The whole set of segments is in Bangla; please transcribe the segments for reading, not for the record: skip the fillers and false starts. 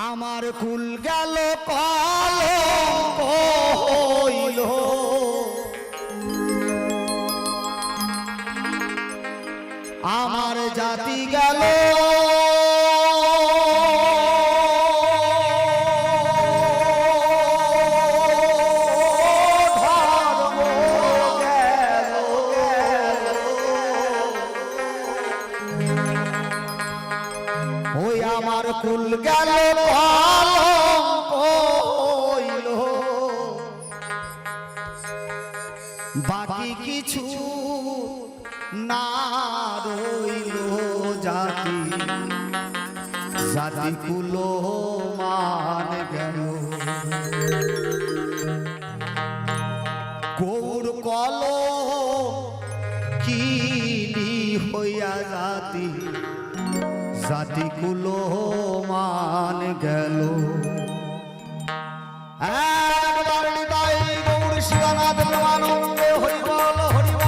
আমার কুল গেল কলঙ্ক হইল, আমার জাতি গেল ওই আমার কুল গেল কলঙ্ক হইল, বাকি কিছু না রইল। জাতি জাতি কুল মান গেল, গৌর কল কিনি হইয়া জাতি জাতি কুল মান গেল। একবার নিতাই গৌর শিবানাথ প্রেমানন্দে হরিবল হরিবল।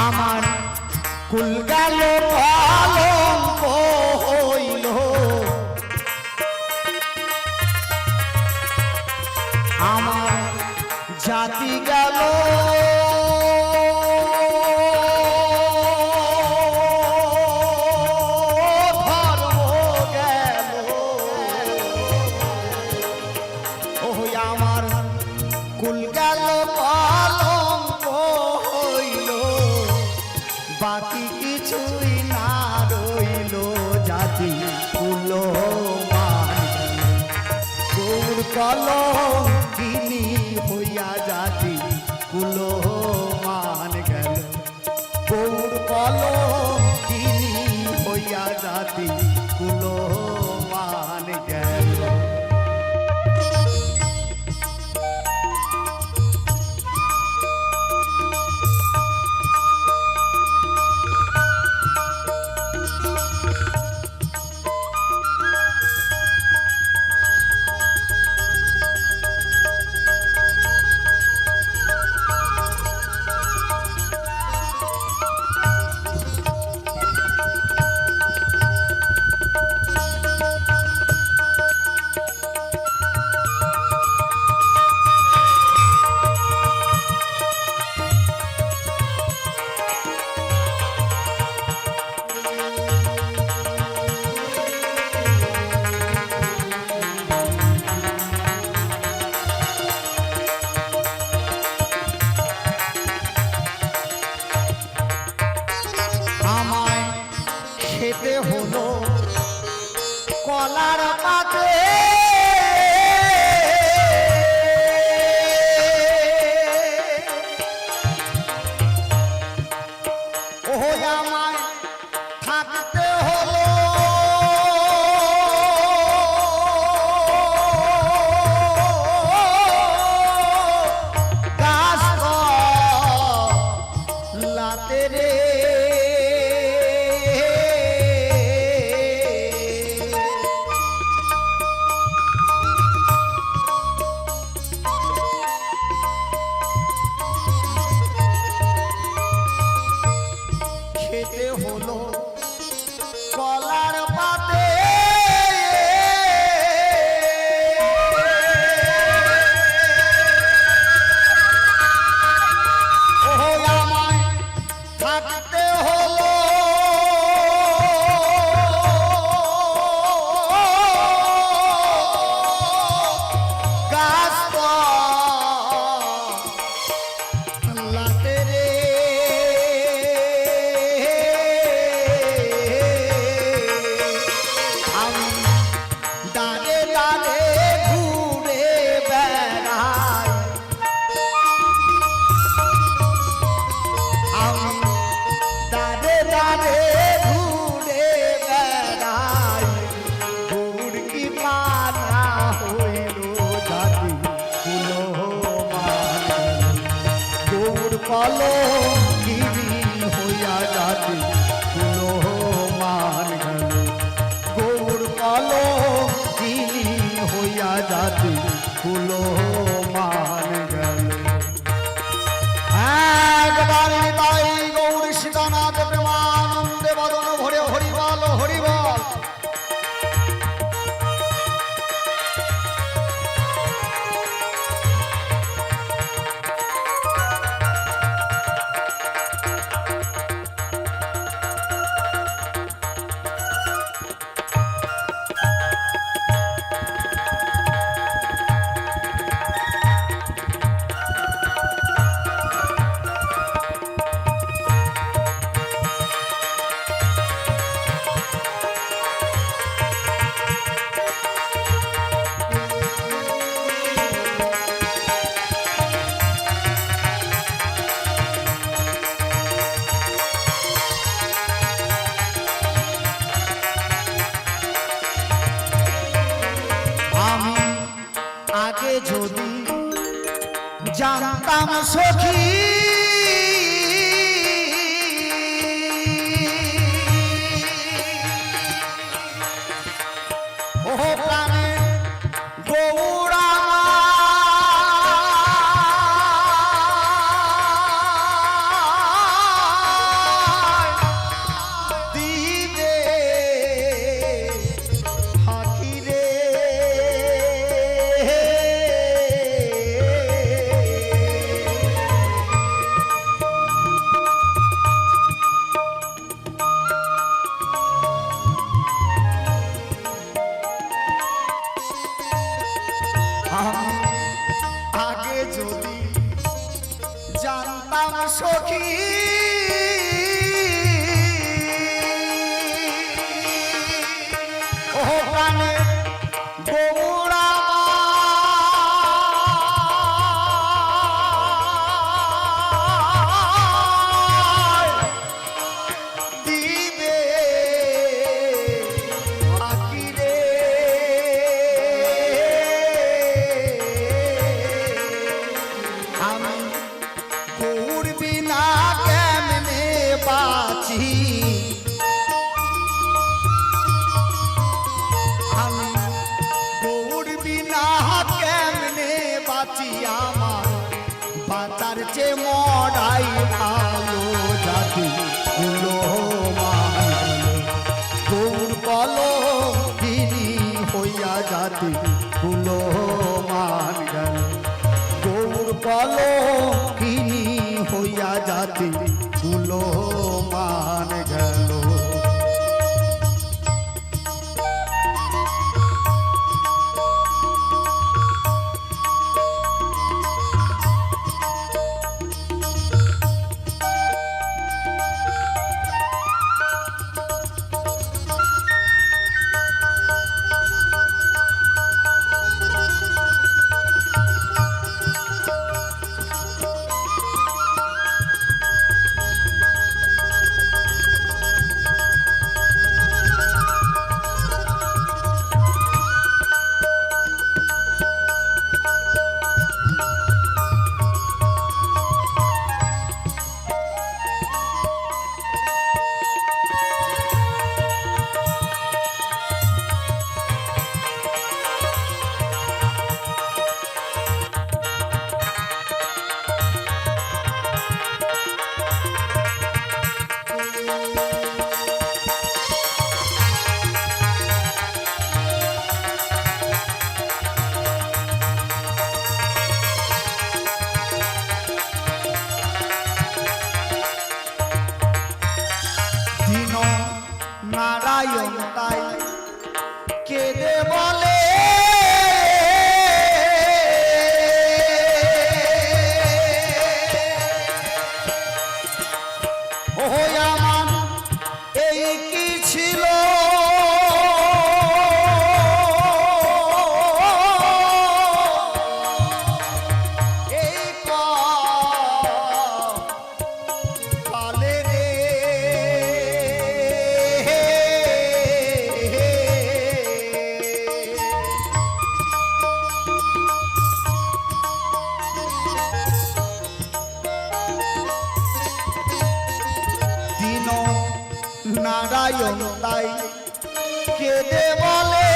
আমার কুল গেল কলঙ্ক হইল, আমার জাতি গেল ধর্ম গেল। ওই আমার কুল গেল কলঙ্ক হইল, বাকি কিছুই না রইল। জাতি কুল মান গৌর কলঙ্কিনী হইয়া জাতি কুল মান গেল, গৌর কলঙ্কিনী হইয়া জাতি কুল মান গেল। খেতে হলো কলার পাতে, ও আমায় থাকতে হলো গাছ লাতে রে। কালো গিরি হইয়া যাতে কুলো মান গেল গৌর কালো গিরি হইয়া যাতে কুলো মান গেল একবার নিতাই গৌর সীতানাথ প্রেমানন্দে বদন ভরে হরিবল হরিবল আগে যদি জানতাম সখী ও প্রাণে গৌরা দিবে হাকিরে আগে যদি জানতাম সখী ও প্রাণে গৌরা দিবে আকিরে আমি গৌর বিনা কেমনে বাঁচি আমি গৌর বিনা কেমনে বাঁচি আমার বাঁচার চেয়ে মরাই ভালো জাতি গুলো গৌর বলো তিনি হইয়া জাতি গুলো মান গেল গৌর বলো তিনি হইয়া জাতি গুলো মান গেল নারায়ণ তাই কেঁদে বলে ও আমার এই কি ছিল এই কালে রে নারায়ণ তাই কেঁদে বলে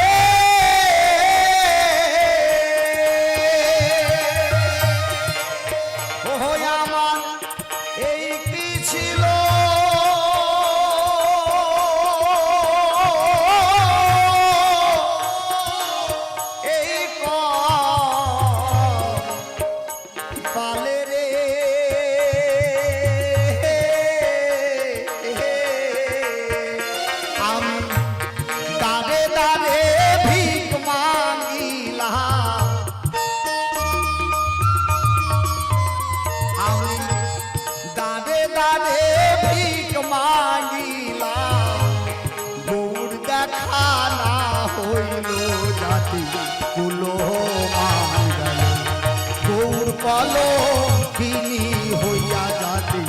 ও আমার এই কি ছিল এই পালে রে আমি দাঁড়ে দাঁড়ে ভিক মাগিলাম আমি দাঁড়ে দাঁড়ে ভিক মাগিলাম গৌর দেখা না হইল জাতি কুলো মান গেল গৌর কলঙ্কিনী হইয়া জাতি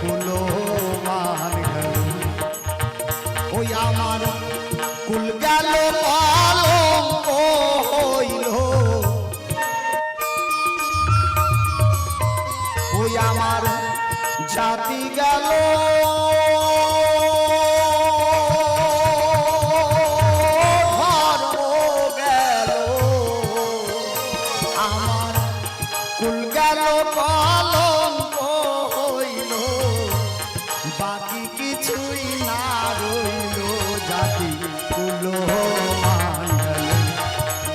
কুলো মান গেল ওই আমার কুল গেল কলঙ্ক হইল ওই আমার জাতি গেল ধর্ম গেল আমার কুল গেল কলঙ্ক হইল বাকি কিছুই না রইল জাতি কুল মান গেল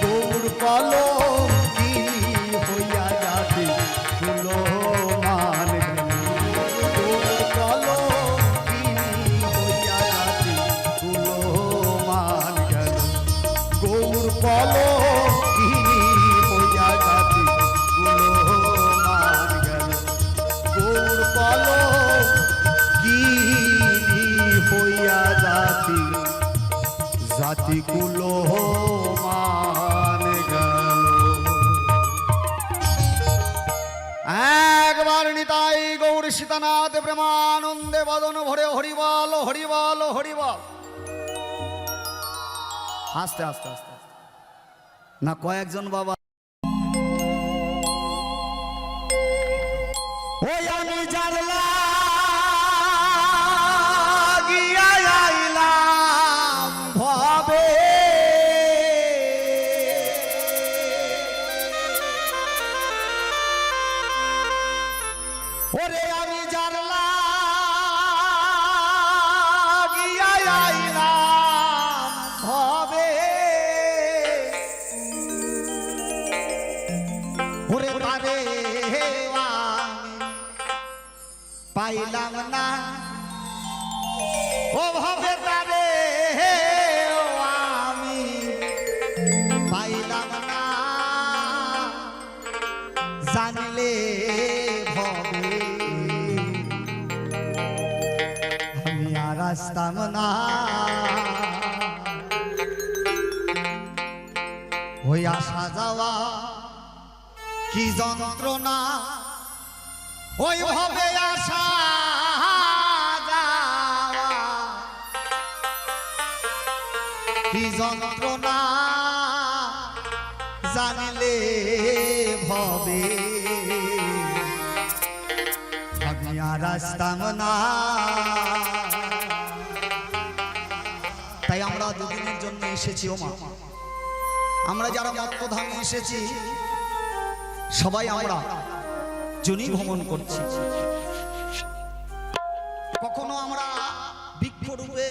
গৌর কলঙ্কিনী হইয়া জাতি কুল মান গেল গৌর কলঙ্কিনী হইয়া জাতি কুল মান গেল গৌর কলঙ্কিনী হইয়া জাতি কুল মান গেল গৌর কলঙ্কিনী হইয়া জাতি জাতি কুল মান গেল। একবার নিতাই গৌর সীতানাথ প্রেমানন্দে বদন ভরে হরিবল হরিবল হরিবল। আস্তে আস্তে আস্তে না কয়েকজন বাবা ওই আমি জানলা গিয়া আইলাম ভবে ওরে আমি জানলা গিয়া আইলাম ভবে ওরে পারে পাইলাম না ও ভাবে তারে আমি পাইলাম না জানলে ভবে আমি আর আসতাম না ওই আসা যাওয়া কি যন্ত্রণা ওই ভাবে আসা যাওয়া কি যন্ত্রণা জানলে ভবে আমি আর আসতাম না। তাই আমরা দুদিনের জন্য এসেছি ও মা আমরা যারা মত্তধামে এসেছি সবাই আমরা জনি ভ্রমণ করছি কখনো আমরা বৃক্ষরূপে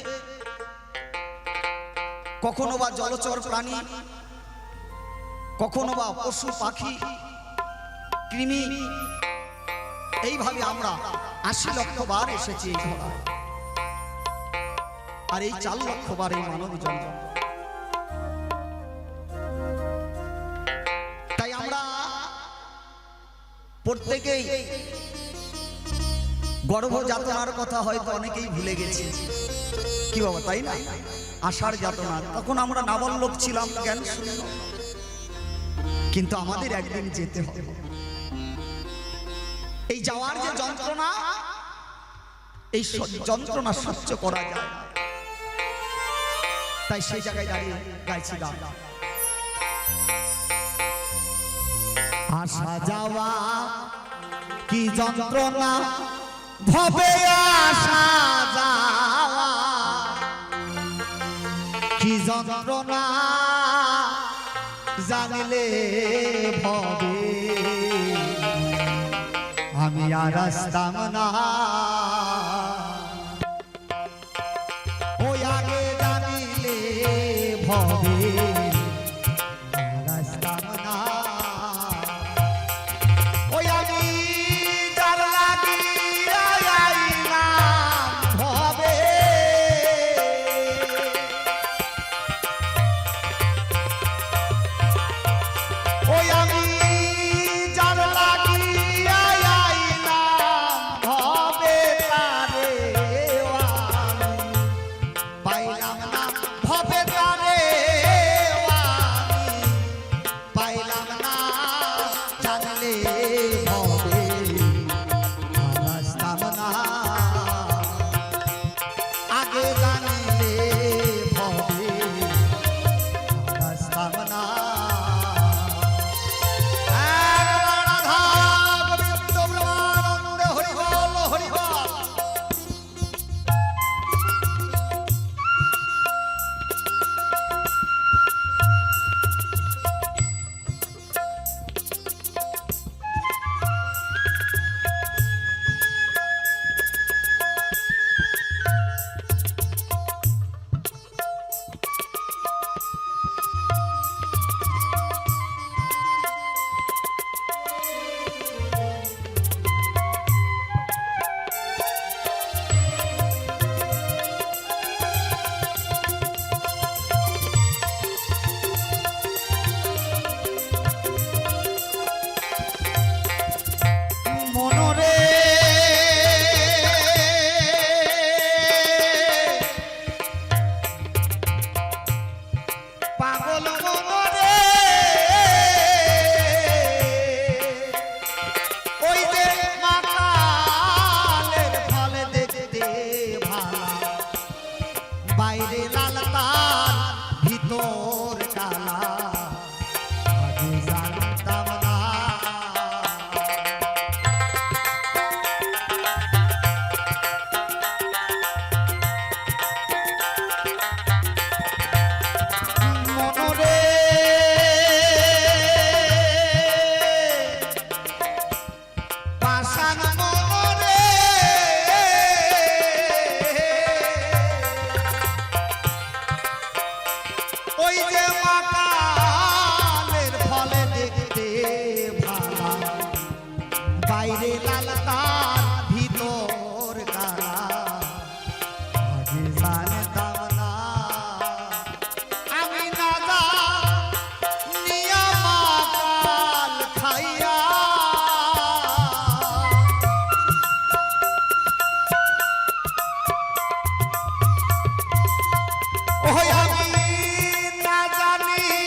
কখনো বা জলচর প্রাণী কখনো বা পশু পাখি কৃমি এইভাবে আমরা ৮০ লক্ষ বার এসেছি এই ধরায় আর এই ৪ লক্ষ বার এই মানব জন্ম। তাই আমরা প্রত্যেকেই গর্ভযাতনার কথা হয়তো অনেকেই ভুলে গেছি কি বাবা তাই না আষাঢ় যাতনা তখন আমরা নাবালক ছিলাম জ্ঞান শূন্য কিন্তু আমাদের একদিন যেতে হবে এই যাওয়ার যে যন্ত্রণা এই যন্ত্রণা সহ্য করা যায় তাই সেই জায়গায় দাঁড়িয়ে গাইছি গান আসা যাওয়া কি যন্ত্রণা ভবে আসা যাওয়া কি যন্ত্রণা জানলে ভবে আমি আর আসতাম না ওই আগে জানিলে ভবে আর আসতাম না ওই আমি যার লাগিয়া আইলাম ভবে ওই আমি যার লাগিয়া আইলাম ভবে তারে আমি পাইলাম না ভবে তারে আমি পাইলাম না জানলে ভবে আসতাম না আগে জানলে ভবে আসতাম না বাইরে লাল তার ভিতর কালা আগে জানতাম না মনরে পাষাণ মনরে ওই যে মাকালের ফলে দেখতে ভালা বাইরে লাল তার ভিতর কালা আগে জানতাম না আমি না জানিয়া মাকাল খাইয়া ওই আমি না জানি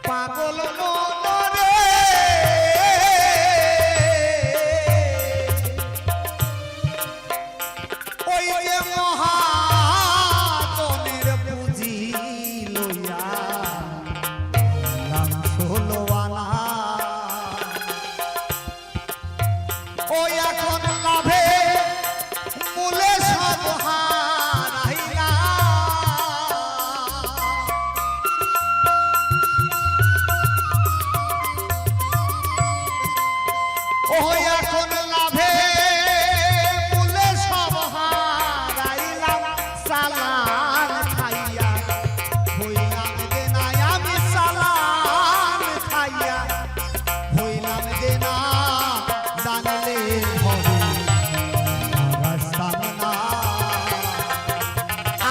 পাগল মনরে ওই যে মহাজনের পুঁজি লইয়া নাম ষোলোয়ানা ওই এখন লাভে মূলে সব হারাইলা ওই এখন লাভে মূলে সব হারাইলাম সালাম খাইয়া হইলাম দেনা আমি সালাম খাইয়া হইলাম দেনা জানলে হবে সামনা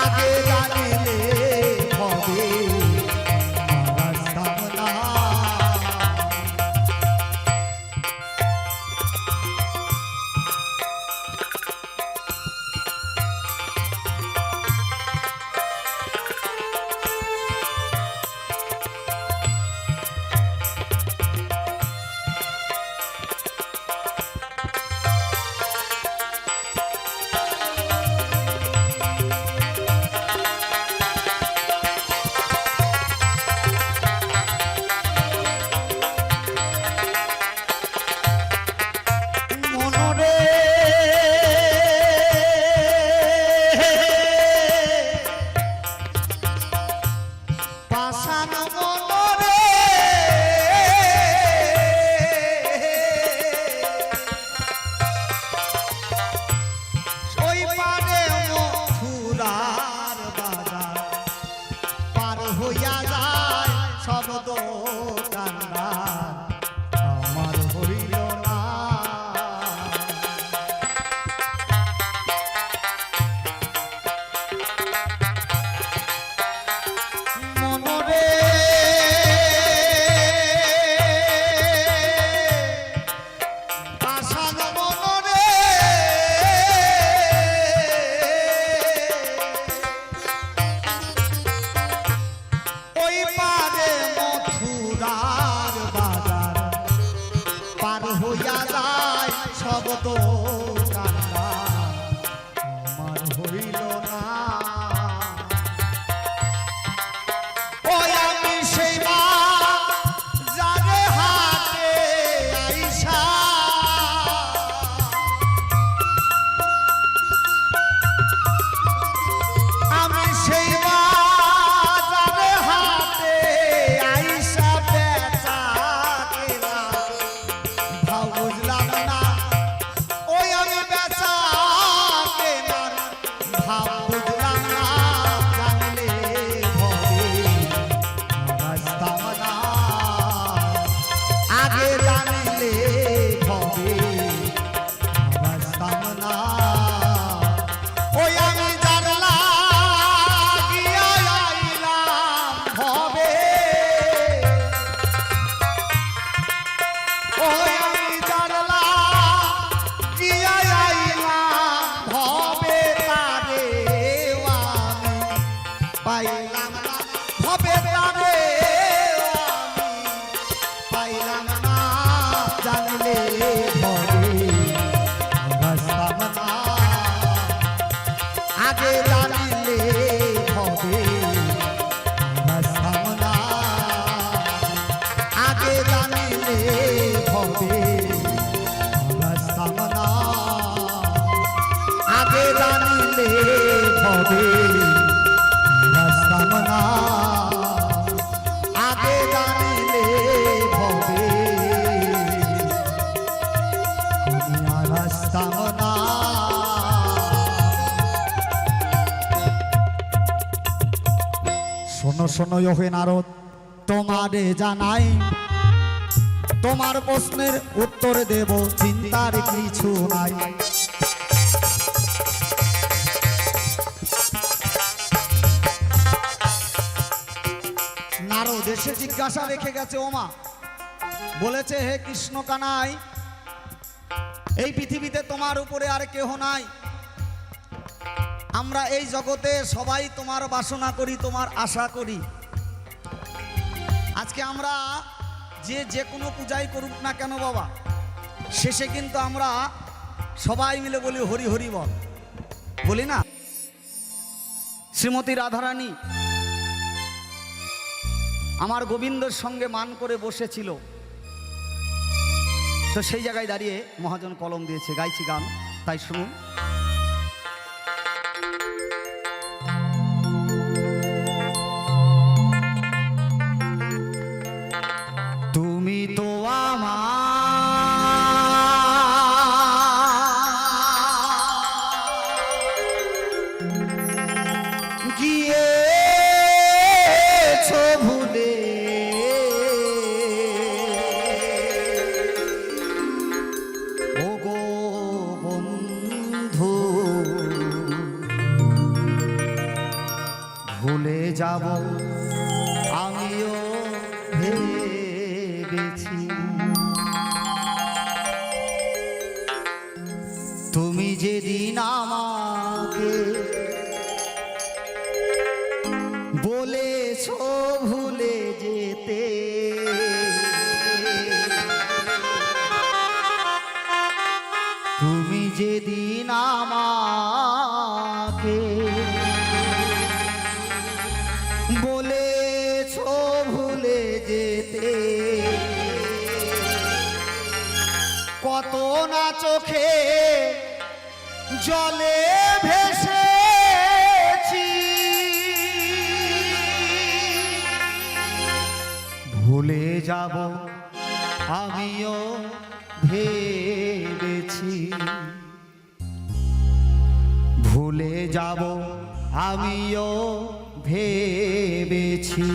আগে জানিলে হবে সামনা মনরে পাষাণ মনরে ওই পারে মথুরার বাজার পার হইয়া যায় সব দোকানদার আমার হইল না মনরে পাষাণ মনরে ওই পারে মথুরার বাজার পার হইয়া যায় সব দোকানদার আমার হইল না ওই আমি সেই বাজারে হাটে আইসা আমি সেই বাজারে হাটে আইসা বেচা কেনা ভাব বুঝলাম না ওই আমি বেচা কেনার ভাব বুঝলাম না জানলে হবে রাস্তাম না আগে জানলে হবে রাস্তাম না ওই আমি জানলা গিয়া আইলাম হবে ওই আমি জানলা গিয়া আইলাম হবে তারে আমি পাইলাম না হবে তারে আমি পাইলাম না জানলে হবে রাস্তাম না আগে জানলে হবে রাস্তাম না আগে জানলে হবে রাস্তাম না আগে জানলে হবে রাস্তাম না আগে জানলে হবে আমি আর রাস্তাম না শোনো শোনো ওহে নারদ তোমারে জানাই তোমার প্রশ্নের উত্তর দেব চিন্তার কিছু নাই নারদ এসে জিজ্ঞাসা রেখে গেছে ওমা বলেছে হে কৃষ্ণ কানাই এই পৃথিবীতে তোমার উপরে আর কেহ নাই আমরা এই জগতে সবাই তোমার বাসনা করি তোমার আশা করি আজকে আমরা যে কোনো পূজাই করুক না কেন বাবা, শেষে কিন্তু আমরা সবাই মিলে বলি হরি হরি বল, বলি না? শ্রীমতী রাধারানী আমার গোবিন্দর সঙ্গে মান করে বসেছিল, তো সেই জায়গায় দাঁড়িয়ে মহাজন কলম দিয়েছে, গাইছি গান, তাই শুনুন। তুমি তো আমার গিয়েছো ভুলে, ও গো বন্ধু ভুলে যাব আমিও ভেবেছি, তুমি যেদিন আমাকে বলেছো ভুলে যেতে, তুমি যেদিন আমাকে বলেছো ভুলে যেতে, কত না চোখে জলে ভেসেছি, ভুলে যাব আমিও ভেবেছি, ভুলে যাব আমিও ভেবেছি।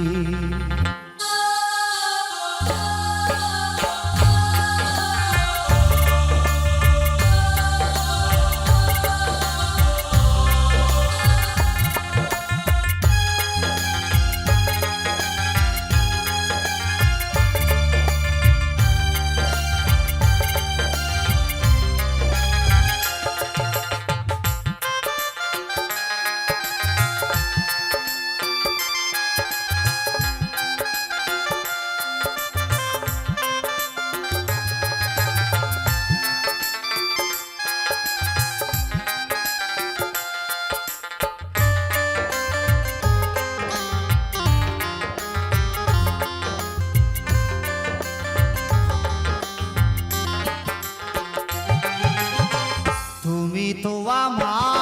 তুমি তো আমার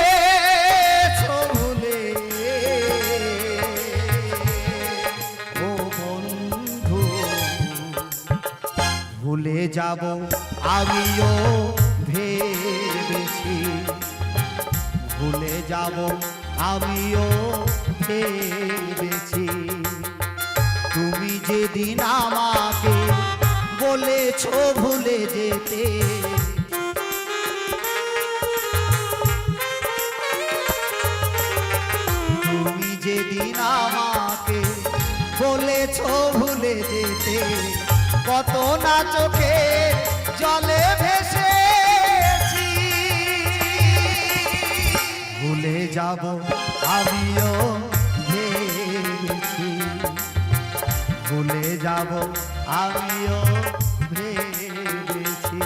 গিয়েছো ভুলে, ও বন্ধু ভুলে যাব আমিও ভেবেছি, ভুলে যাব আমিও ভেবেছি, তুমি যেদিন আমাকে বলেছো ভুলে যেতে, তুমি যেদিন আমাকে বলেছো ভুলে যেতে, কত না চোখে জলে ভেসেছি, ভুলে যাব আমিও ভেবেছি, ভুলে যাব আমিও ভেবেছি।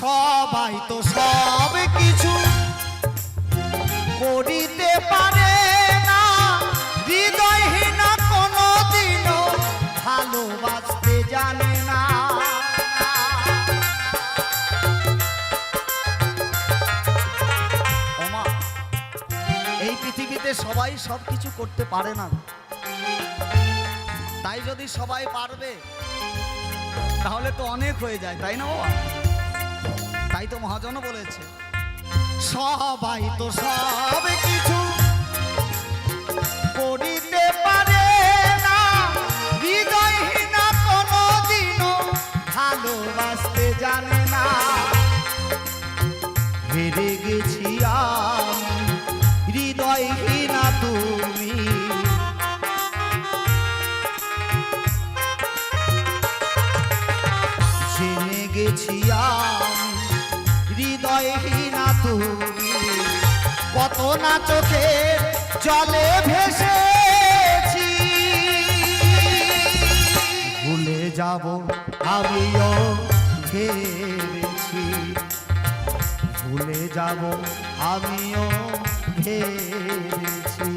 সবাই তো সব কিছু করিতে পারে না, হৃদয়হীনা কোনোদিনও ভালোবাসতে জানে না। ওমা, এই পৃথিবীতে সবাই সব কিছু করতে পারে না, তাই যদি সবাই পারবে তাহলে তো অনেক হয়ে যায়, তাই না বাবা? তাই তো মহাজন বলেছে সবাই তো সব কিছু করিতে পারে না, হৃদয়হীনা কোনোদিনও ভালোবাসতে জানে না। হেরে গেছি আমি, হৃদয়হীনা তুমি, জেনে গেছি আমি, হৃদয়হীনা তুমি। কত না চোখের জলে ভেসেছি, ভুলে যাব আমিও ভেবেছি, ভুলে যাব আমিও ভেবেছি।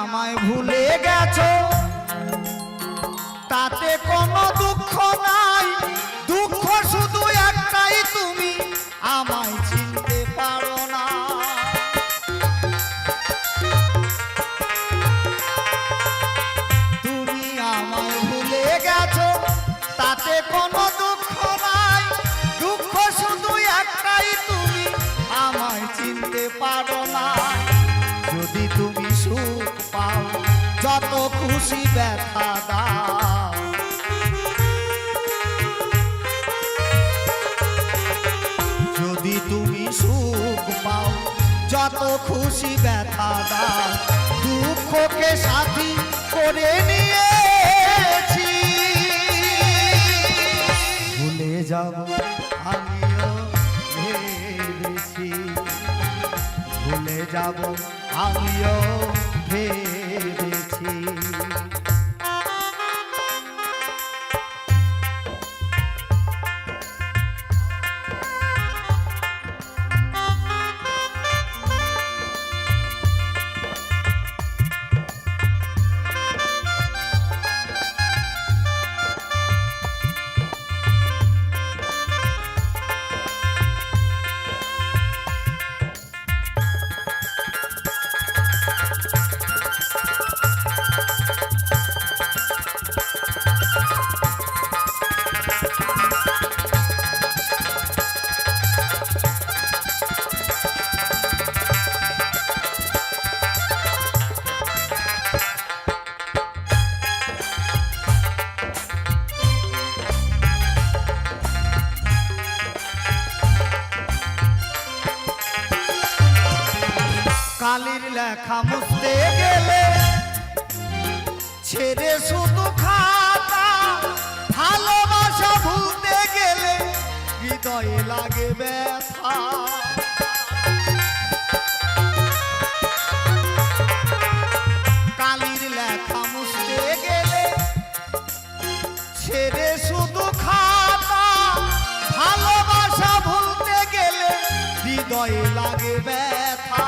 আমায় ভুলে গেছো তাতে কোনো দুঃখ নাই, দুঃখ শুধু একটাই, তুমি আমায় চিনতে পারো না। তুমি আমায় ভুলে গেছো তাতে কোনো দুঃখ নাই, দুঃখ শুধু একটাই, তুমি আমায় চিনতে পারো না। যদি তুমি সুখ পাও যত খুশি ব্যথা দাও, যদি তুমি সুখ পাও যত খুশি ব্যথা দাও, দুঃখকে সাথী করে নিয়েছি। ভুলে যাব আমিও ভেবেছি, ভুলে যাব আমিও ভেবেছি। কালির লেখা মুছতে গেলে ছেড়ে শুধু খাতা, ভালোবাসা ভুলতে গেলে হৃদয়ে লাগে ব্যথা। কালির লেখা মুছতে গেলে ছেড়ে শুধু খাতা, ভালোবাসা ভুলতে গেলে হৃদয়ে লাগে ব্যথা।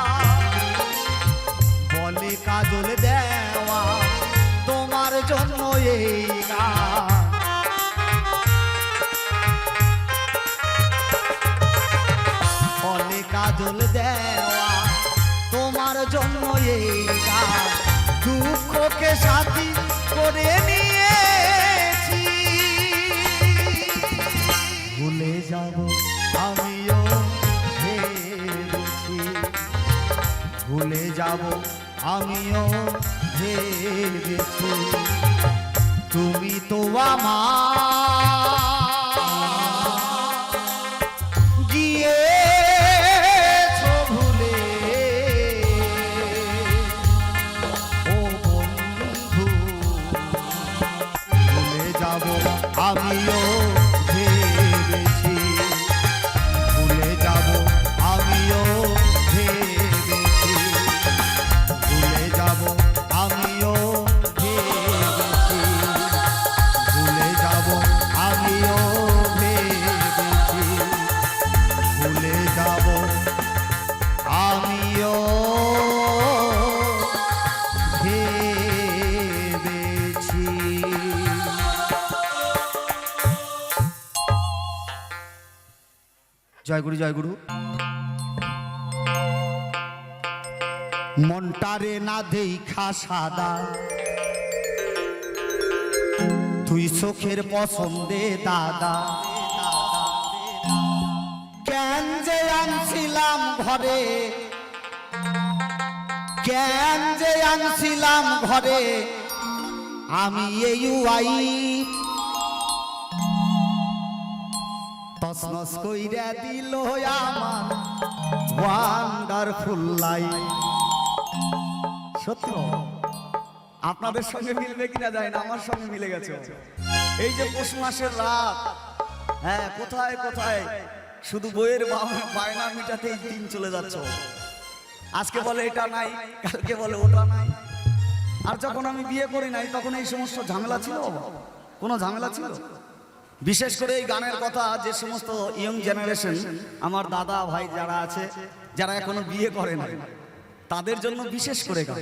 বলে কাজল দেওয়া তোমার জন্য এই গান, বলে কাজল দেওয়া তোমার জন্য এই গান, দুঃখকে সাথী করে নিয়েছি। ভুলে যাব আমিও ভেবেছি, ভুলে যাব আমিও ভেবেছি। তুমি তো আমার জয় গুরু জয় গুরু। মনটারে না দেখা সাদা, তুই চোখের পছন্দে দাদা। কেন যে আনছিলাম ঘরে, কেন যে আনছিলাম ঘরে আমি এই তসনস কইরা দিল আমার ওয়ান্ডারফুল লাইফ। সত্য আপনাদের সঙ্গে মিলবে কিনা যায় না, আমার সঙ্গে মিলে গেছে। এই যে পৌষ মাসের রাত, হ্যাঁ কোথায় কোথায় শুধু বইয়ের বায়না মিটাতেই দিন চলে যাচ্ছে। আজকে বলে এটা নাই, কালকে বলে ওটা নাই। আর যখন আমি বিয়ে করি নাই তখন এই সমস্ত ঝামেলা ছিল? কোনো ঝামেলা ছিল? বিশেষ করে এই গানের কথা যে সমস্ত ইয়ং জেনারেশন, আমার দাদা ভাই যারা আছে, যারা এখনো বিয়ে করে নাই, তাদের জন্য বিশেষ করে গান।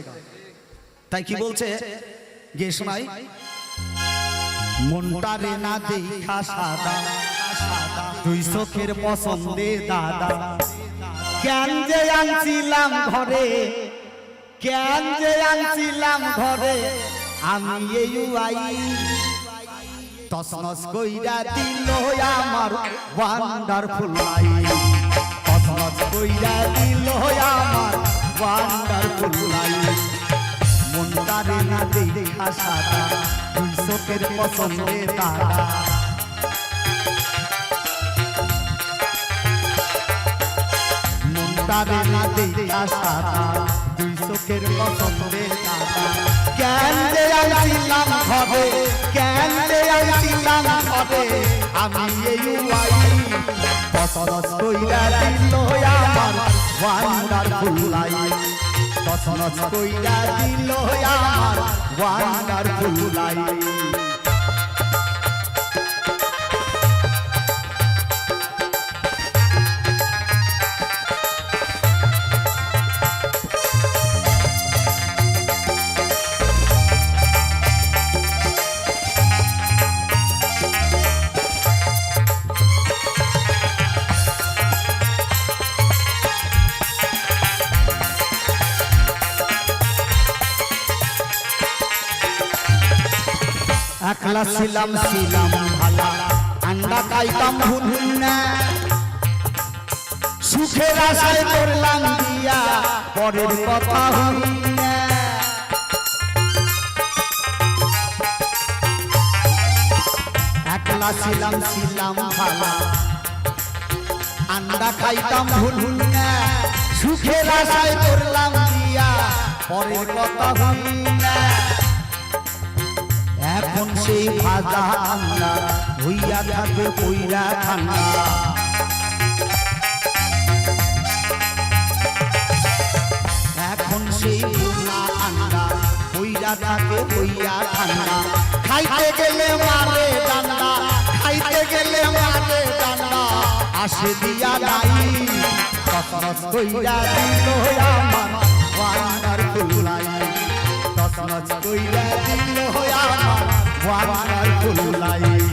তাই কি বলছে গিয়ে শোনাই। মনটারে না দেখা সাদা, তুই চোখের পছন্দে দাদা। কেন যে আনছিলাম ঘরে, কেন যে আনছিলাম ঘরে আমি এই তসনস কইরা দিল আমার ওয়ান্ডারফুল লাইফ। তসনস কইরা দিল আমার ওয়ান্ডারফুল লাইফ। মনটারে না দেখা সাদা, তুই চোখের পছন্দে দাদা। মনটারে না দেখা সাদা, তুই চোখের পছন্দে দাদা। কেন যে আইছিলাম ঘরে, কেন যে আইছিলাম ঘরে আমি এই তসনস কইরা দিল আমার ওয়ান্ডারফুল লাইফ। তসনস কইরা দিল আমার ওয়ান্ডারফুল লাইফ। একলা ছিলাম ছিলাম ভালা, আন্ডা খাইতাম ভুলনা, সুখের আশায় করলাম দিয়া পরের কথা হইনা। একলা ছিলাম ছিলাম ভালা, আন্ডা খাইতাম ভুলনা, সুখের আশায় করলাম দিয়া পরের কথা হইনা। এখন সেই ভাজা আন্ডা হইয়া থাকে কইরা ঠান্ডা। এখন সেই ভুনা আন্ডা হইয়া থাকে হইয়া ঠান্ডা। খাইতে গেলে মারে ডান্ডা, খাইতে গেলে মারে ডান্ডা, আসে দিয়া নাই তসনস কইরা দিল আমার ওয়ান্ডারফুল লাইফ। তসনস কইরা দিল আমার ওয়ান্ডারফুল লাইফ।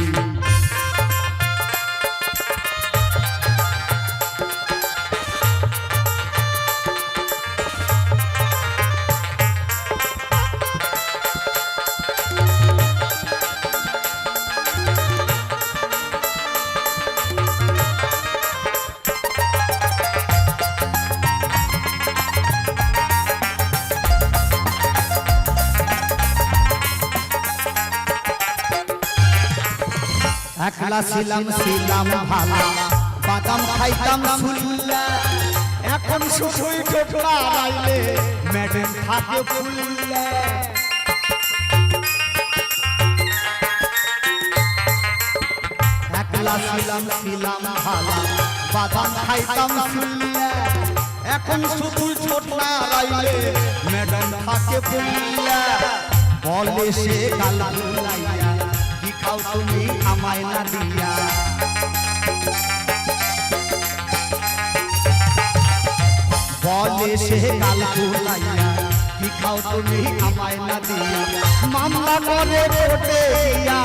একলা ছিলাম ছিলাম ভালা, বাদাম খাইতাম ফুল্লা, এখন শুধুই ঠোকরা রাইলে ম্যাডাম থাকে ফুল্লা। একলা ছিলাম ছিলাম ভালা, বাদাম খাইতাম ফুল্লা, এখন শুধুই ঠোকরা রাইলে ম্যাডাম থাকে ফুল্লা। বলে সে গাল ফুলাইয়া কি খাও তুমি আমায় না দিয়া। বলে সে গাল ফুলাইয়া কি খাও তুমি আমায় না দিয়া। মামলা করে কোর্টে গিয়া,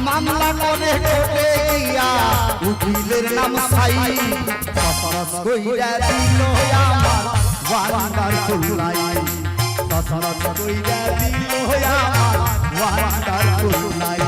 মামলা করে কোর্টে গিয়া উকিলের নাম সাই তসনস কইরা দিল আমার ওয়ান্ডারফুল লাইফ তসনস কইরা দিল আমার ওয়ান্ডারফুল লাইফ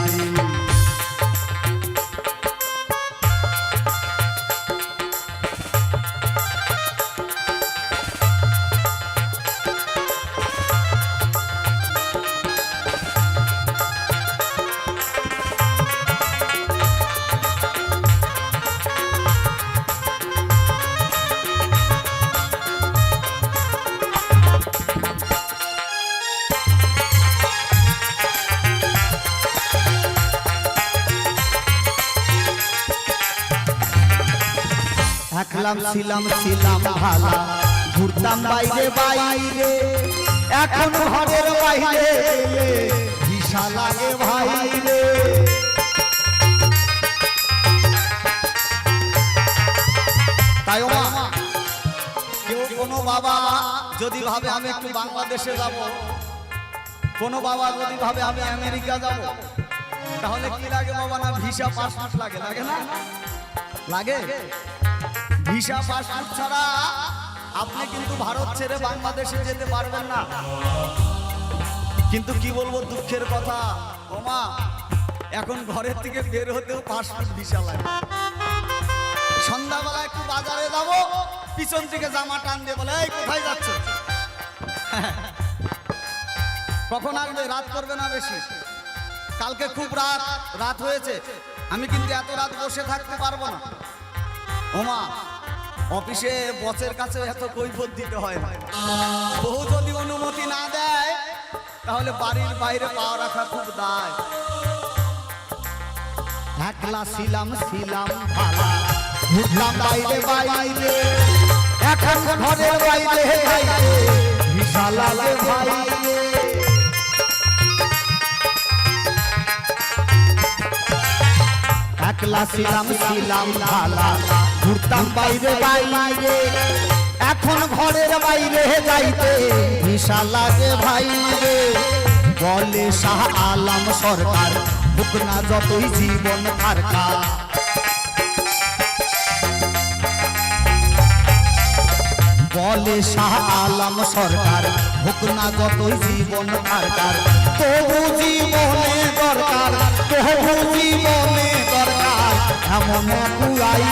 একলাম ছিলাম ভালা ঘুরতাম বাইরে বাইরে এখন ঘরের বাইরে ভিসা লাগে ভাই রে তাই কেউ কোনো বাবা যদি ভাবে আমি একটু বাংলাদেশে যাব, কোনো বাবা যদি ভাবে আমি আমেরিকা যাব, তাহলে কি লাগে বাবা? না ভিসা পাসপোর্ট লাগে, লাগে না? লাগে। ভিসা পাসপোর্ট ছাড়া আপনি কিন্তু ভারত ছেড়ে বাংলাদেশে যেতে পারবেন না। কিন্তু কি বলবো, দুঃখের কথা ওমা, এখন ঘরের থেকে বের হতেও পাসপোর্ট ভিসা লাগে। সন্ধ্যাবেলা একটু বাজারে যাবো, পিছন থেকে জামা টান দিয়ে বলে এই কোথায় যাচ্ছ? কখন আসবে? রাত করবে না বেশি? কালকে খুব রাত হয়েছে, আমি কিন্তু এত রাত বসে থাকতে পারবো না। ওমা, অফিসে বসের কাছে এত কৈফিয়ত দিতে হয় না। বহু যদি অনুমতি না দেয় তাহলে বাড়ির বাইরে পা রাখা খুব দায়। একলা ছিলাম ভালা ঘুরলাম বাইরে বাইরে এখন ঘরের বাইরে ভিসা লাগে ভাই। একলা ছিলাম ভালা ঘুরতাম বাইরে বাইরে এখন ঘরের বাইরে যাইতে ভিসা লাগে ভাই রে। বলে শাহ আলম সরকার বুক না যতই জীবন থারকা, বলে শাহ আলম সরকার বুক না যতই জীবন থারকার। তবু জীবনে দরকার, তবু জীবনে দরকার এমন কুয়াই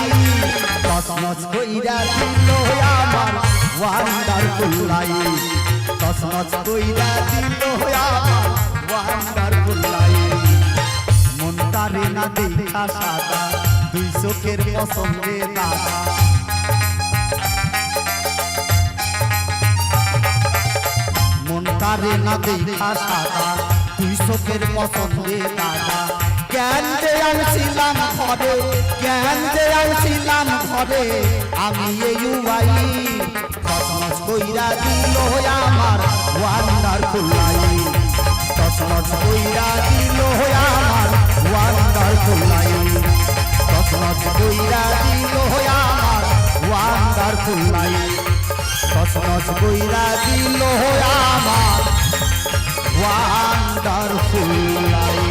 তসনস কইরা দিল আমার ওয়ান্ডারফুল লাইফ তসনস কইরা দিল আমার ওয়ান্ডারফুল লাইফ। মনটারে না দেখা সাদা দুই চোখের পছন্দে দাদা, মনটারে না দেখা সাদা দুই চোখের পছন্দে দাদা। জ্ঞান যে আনছিলাম ঘরে, জ্ঞান যে আনছিলাম ঘরে আমি এই উয়াই তসনস কইরা দিল আমার ওয়ান্ডারফুল লাইফ তসনস কইরা দিল আমার ওয়ান্ডারফুল লাইফ তসনস কইরা দিল আমার ওয়ান্ডারফুল লাইফ তসনস কইরা দিল আমার ওয়ান্ডারফুল লাইফ।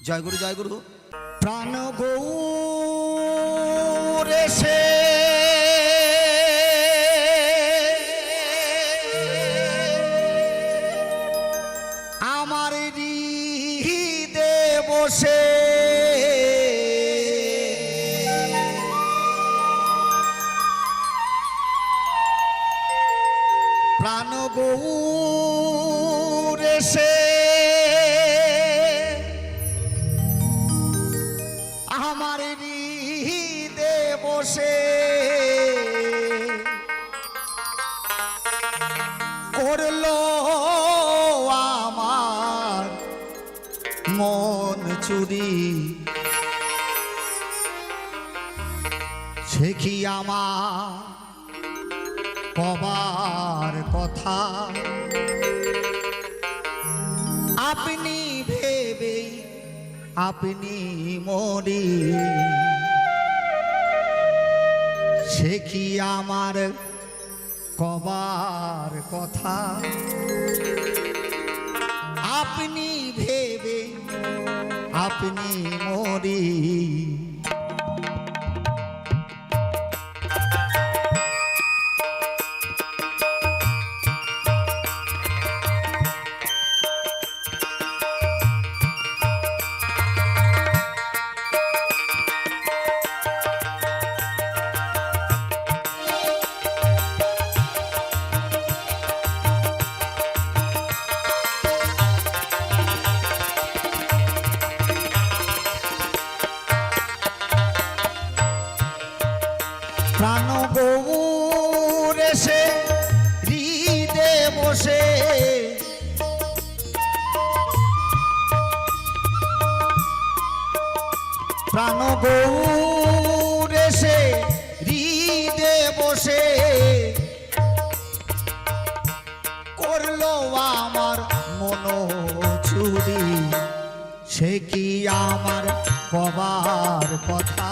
জয় গুরু, জয় গুরু। প্রাণ গৌরে সে আমার হৃদে বসে প্রাণ গৌরে সে আমার হৃদে বসে করলো আমার মন চুরি। সে কি আমার কবার কথা আপনি ভেবে আপনি মরি। সে কি আমার কবার কথা আপনি ভেবে আপনি মরি। প্রাণ গৌর এসে হৃদে বসে, প্রাণ গৌর এসে হৃদে বসে করলো আমার মন চুরি। সে কি আমার কবার কথা,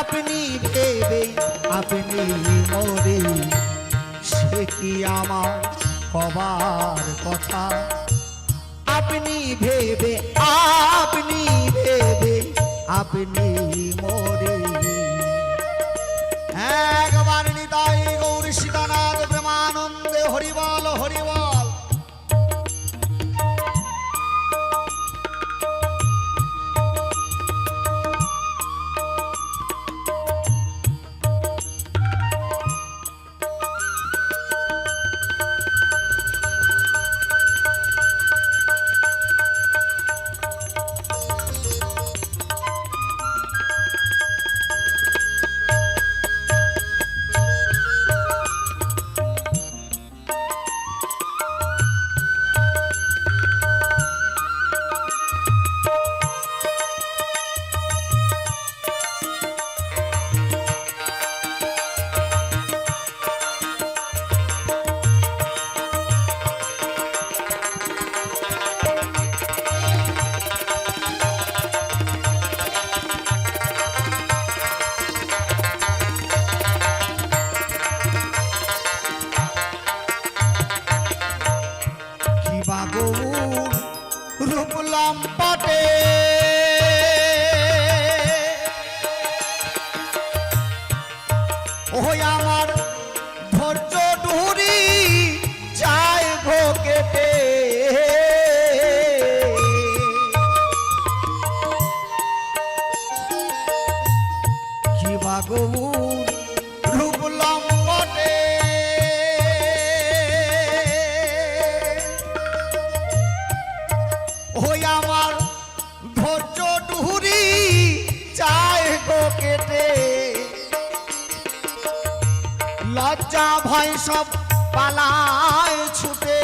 আপনি ভেবে আপনি মরে। সে কি আমার কবার কথা, আপনি ভেবে আপনি ভেবে আপনি মরে। একবার নিতাই গৌর সীতানাথ প্রেমানন্দে হরিবল হরিবল। রূপ লম্পটে ওই আমার ধৈর্য ডুরি যায় ভোকেটে। কি বাগৌর রূপ লম্পটে ওই আমার ধৈর্য ডুরি চায় গো কেটে। লজ্জা ভয় সব পালায় ছুটে,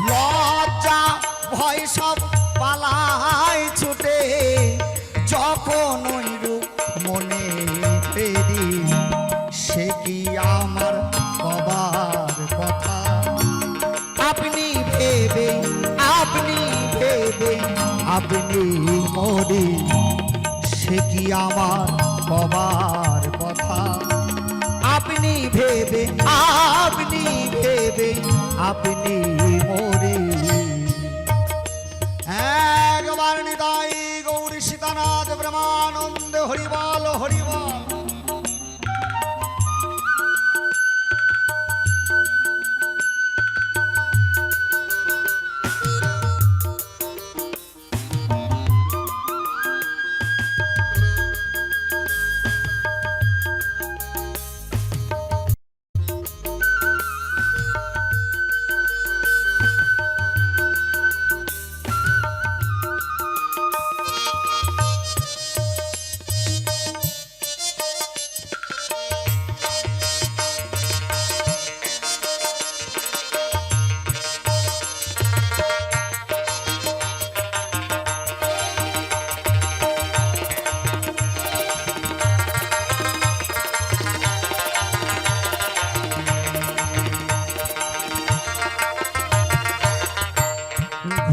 লজ্জা ভয় সব পালায় ছুটে। যখন ওই রূপ মনে ফেরি, সে কি আমার কবার কথা, আপনি ভেবে আপনি ভেবে আপনি মরে। সে কি আমার কবার কথা, আপনি ভেবে আপনি ভেবে আপনি মরে। একবার নিতাই গৌর সীতানাথ প্রেমানন্দে হরিবল হরিবল।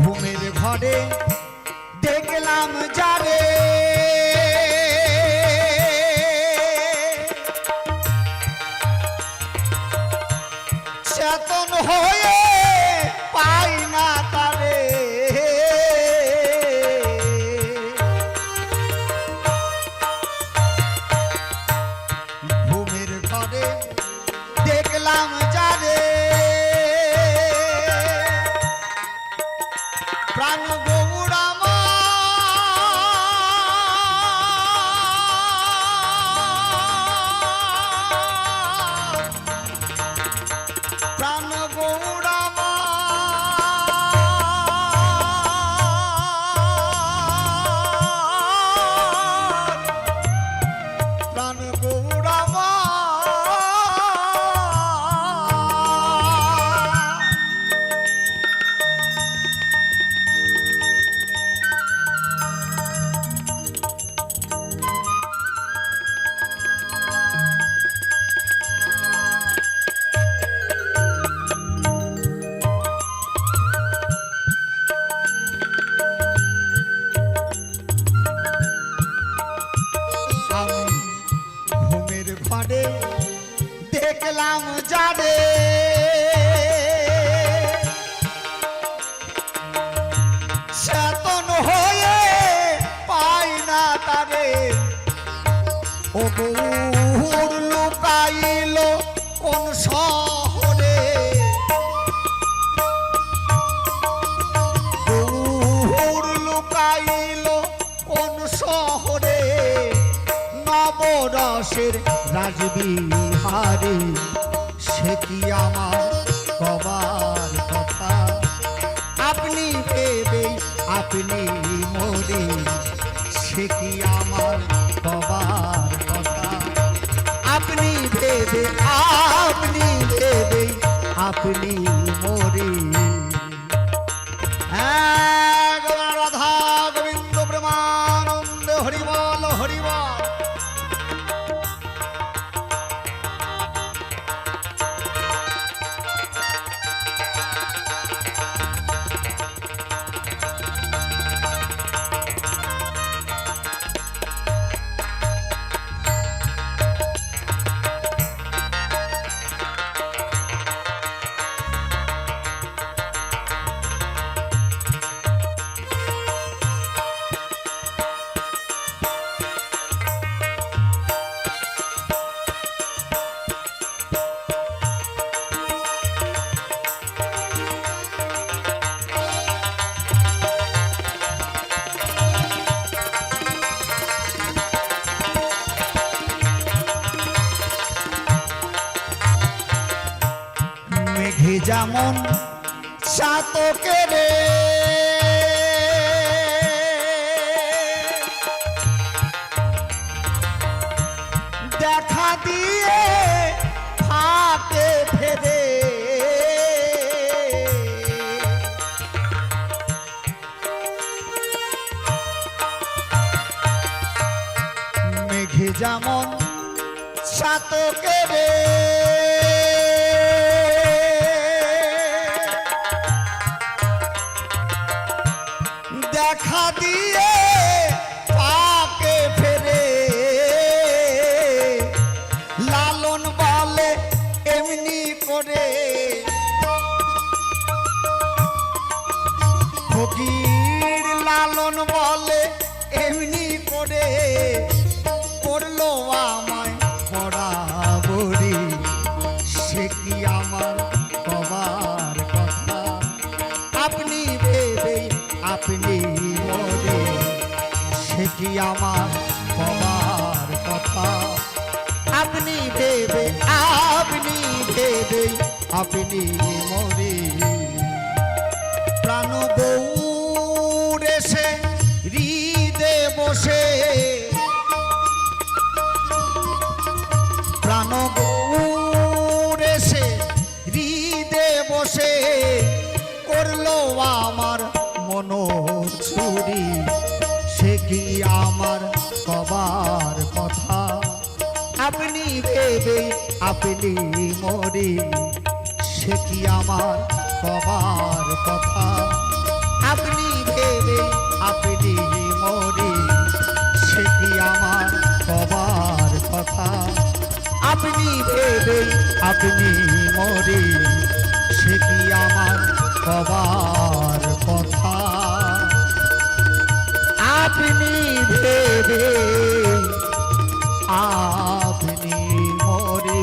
ঘুমের ঘরে দেখলাম যারে, চেতন হয়ে পাই না তারে, ঘুমের ঘরে দেখলাম যারে, প্রাণ গৌরাম প্রাণ গৌরাম প্রাণ গৌরাম ঘরে দেখলাম যারে, চেতন হয়ে পাই না তারে, ও গৌর লুকাইল কোন শহরে, গৌর লুকাইল কোন শহরে, নবরসের রাজবিহারে, সে কি আমার কবার কথা, আপনি ভেবে আপনি মরে, সে কি আমার কবার কথা, আপনি ভেবে আপনি মরে। রাধা গোবিন্দ প্রেমানন্দ হরিবল হরিবল। যেমন চাতকের দেখা দিয়ে ফাঁকে ফেরে, মেঘে যেমন চাতকের দেখা দিয়ে পাকে ফেরে, লালন বলে এমনি করে, ফকির লালন বলে এমনি করে, করলো আমায় বরাবরি, সে কি আমার কবার কথা, আপনি ভেবে আপনি মরে, সে কি আমার কবার কথা, আপনি ভেবে আপনি মরে। প্রাণ গৌর এসে হৃদে বসে, প্রাণ গৌর এসে হৃদে বসে, করলো আমার মনোচুরি, সে কি আমার কবার কথা, আপনি ভেবে আপনি মরে, সে কি আমার কবার কথা, আপনি ভেবে আপনি মরে, সে কি আমার কবার কথা, আপনি ভেবে আপনি মরে। কবার কথা আপনি ভেবে আপনি মরে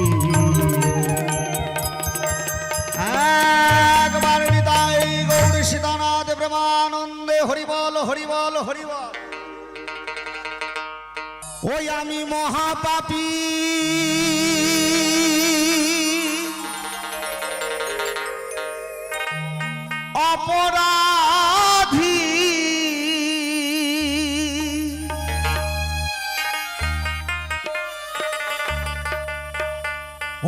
একবার নিতাই গৌর সীতানাথ প্রেমানন্দে হরিবল হরিবল হরিবল। ওই আমি মহাপাপী অপরাধী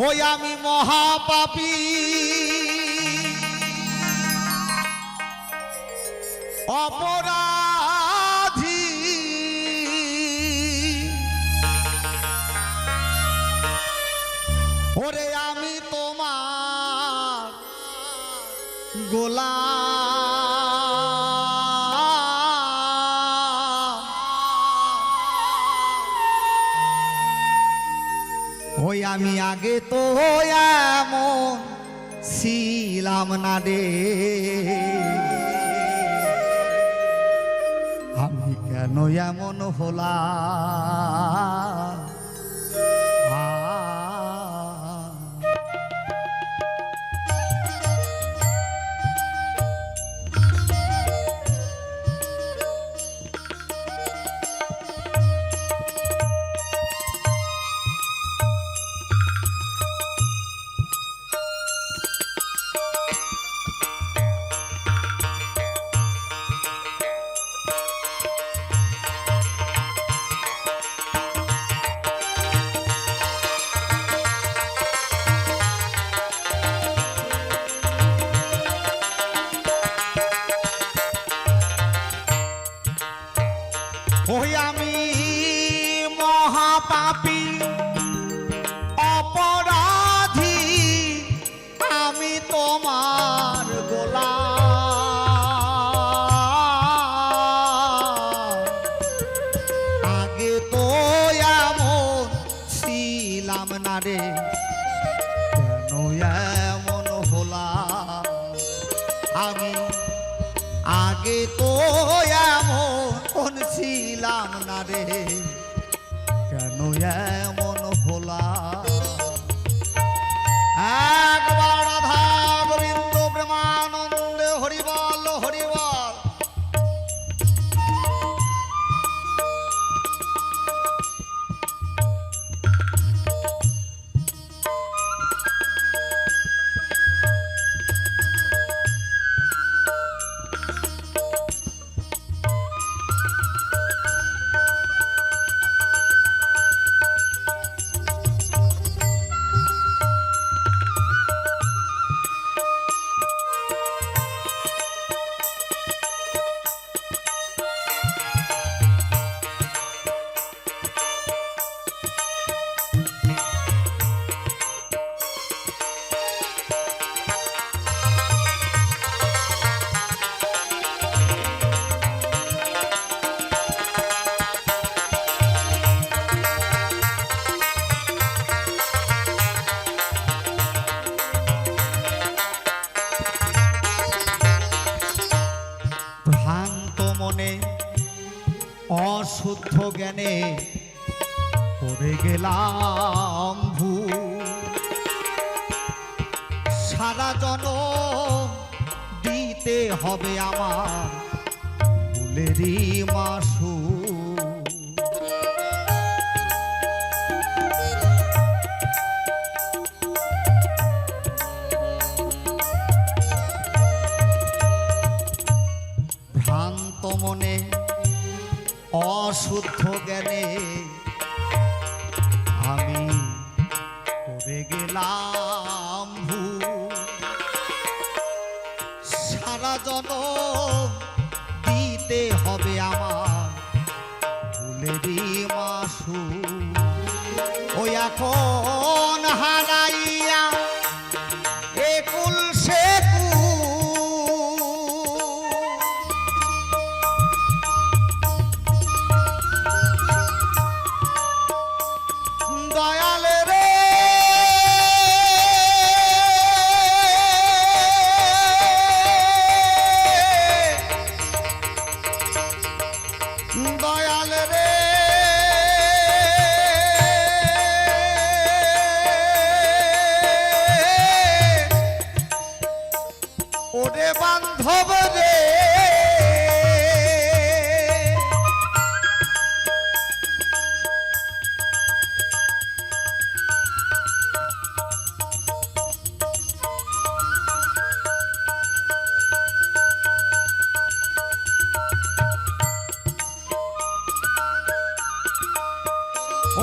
ওই আমি মহাপাপী অপরাধী ওরে আমি তোমার গোলাম ওই আমি আগে তো এমন ছিলাম না রে আমি কেন এমন হলাম ওই আমি মহাপাপী অপরাধী আমি তোমার গোলাম আগে তো এমন ছিলাম না রে কেন এমন হলাম আমি আগে তো এমন ছিলাম না রে কেন এমন হলাম একবার রাধা গোবিন্দ প্রেমানন্দে হরিবল হরিবল। অশুদ্ধ জ্ঞানে করে গেলাম ভুল সারা জনম দিতে হবে আমার ভুলেরই মাসুল ভ্রান্ত মনে অশুদ্ধ জ্ঞানে আমি করে গেলাম ভুল সারা জনম দিতে হবে আমার ভুলেরই মাসুল ওই এখন হারাইয়া একুল ওরে বান্ধব রে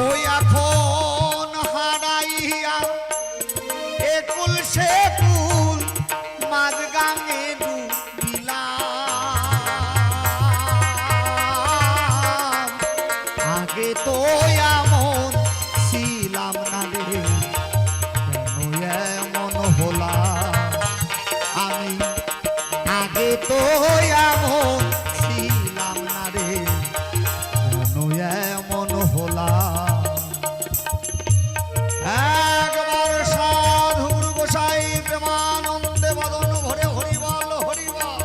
ওই এখন হারাইয়া একুল সে কুল মাঝ গাঙে ডুবিলাম আগে তো এমন ছিলাম না রে কেন এমন হলাম আমি আগে তো এমন ছিলাম না রে কেন এমন হলাম একবার সাধু গুরু গোসাই প্রেমানন্দে বদন ভরে হরিবল হরিবল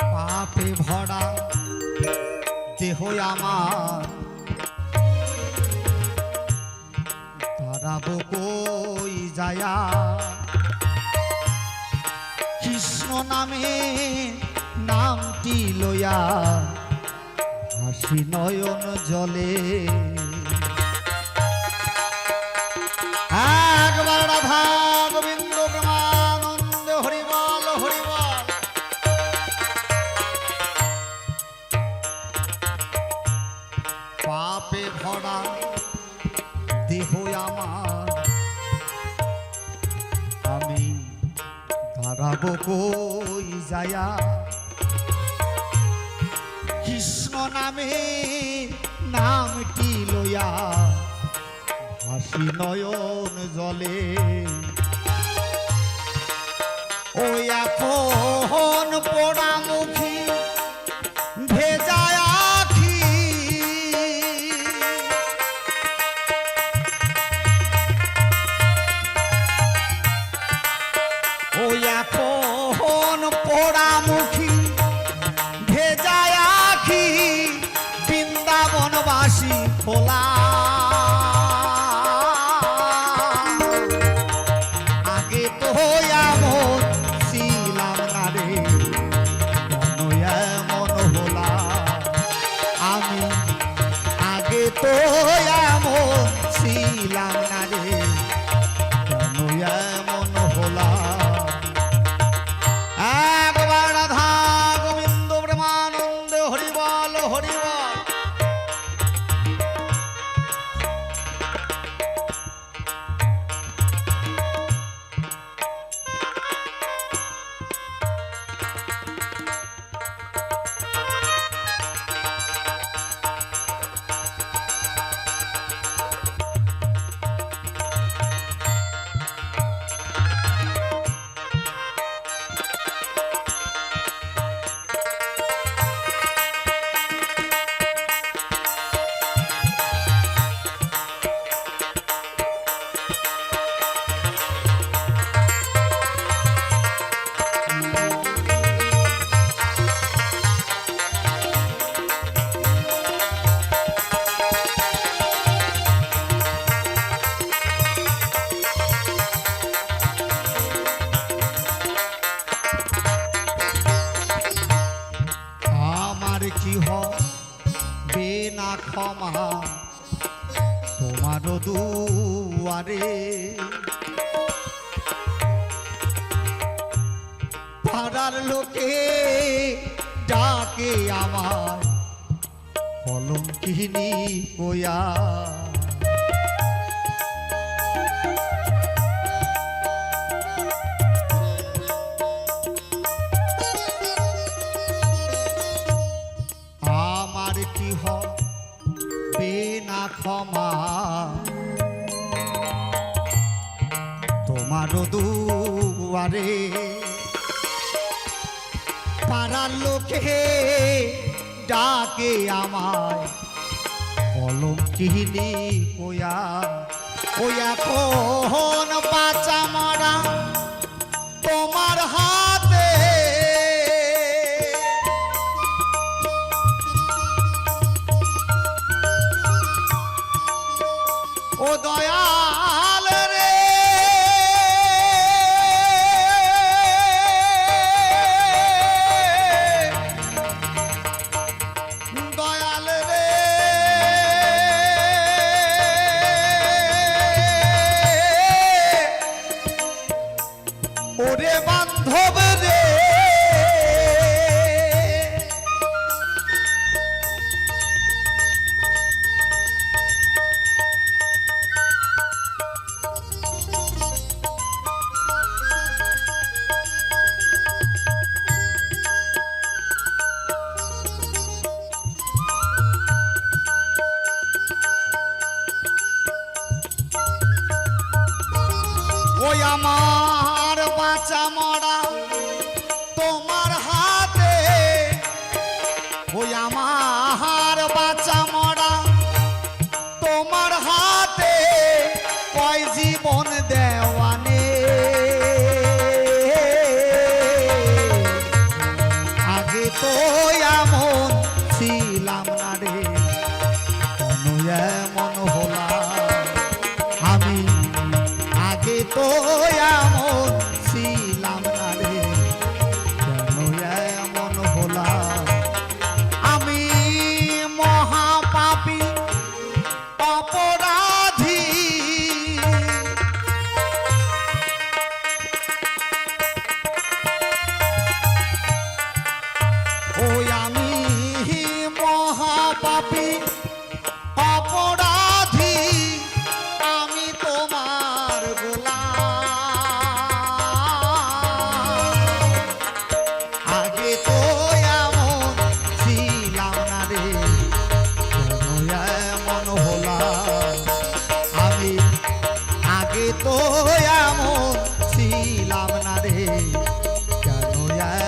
পাপে ভরা দেহ আমার ধরাবো কই যায়া কৃষ্ণ নামে নামটি লইয়া হাসি নয়ন জলে একবার রাধা গোবিন্দ প্রেমানন্দে হরিবল হরিবল পাপে ভরা দেহ আমার আমি ধারাবো কই যায়া কৃষ্ণ নামে নামটি লইয়া হাসি নয়ন জলে ওই এখন পোড়ামুখী ভেজায় আখি ওই এখন পোড়ামুখী ভেজায় আখি বৃন্দাবনবাসী খোলা আগে তো এমন ছিলাম না রে কেন এমন হলাম আমি আগে তো এমন ছিলাম না রে কেন এমন হলাম একবার রাধা গোবিন্দ প্রেমানন্দে হরিবল হরিবল কি হবে না ক্ষমা তোমার তোমারও দুয়ারে পাড়ার লোকে ডাকে আমার কলঙ্কিনী কয়া আমার কি হবে না ক্ষমা তোমারও দুয়ারে পাড়ার লোকে ডাকে আমায় কলঙ্কিনী কয়া ওয়া কোন বাঁচা মরা তোমার হাতে ও দয়াল রে দয়াল রে ওরে বান্ধব রে ওই আমার বাঁচা মরা তোমার হাতে ওই আমার বাঁচা মরা তোমার হাতে কয় জীবন দেওয়ানে আগে তো এমন ছিলাম না রে কেন এমন হলাম আমি আগে তো এমন ছিলাম না রে কেন এমন হলাম আমি মহাপাপী অপরাধী ওই আমি মহাপাপী অপরাধী আমি তোমার আগে তো এমন ছিলাম না রে কেন এমন হলাম আমি আগে তো এমন ছিলাম না রে কেন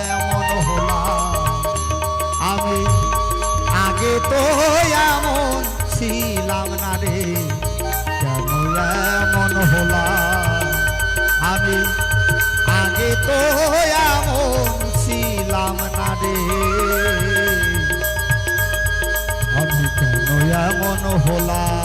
এমন হলাম আমি আগে তো এমন ছিলাম না রে কেন এমন হলাম আমি আগে তো এমন ছিলাম না রে আমি কেন এমন হলাম।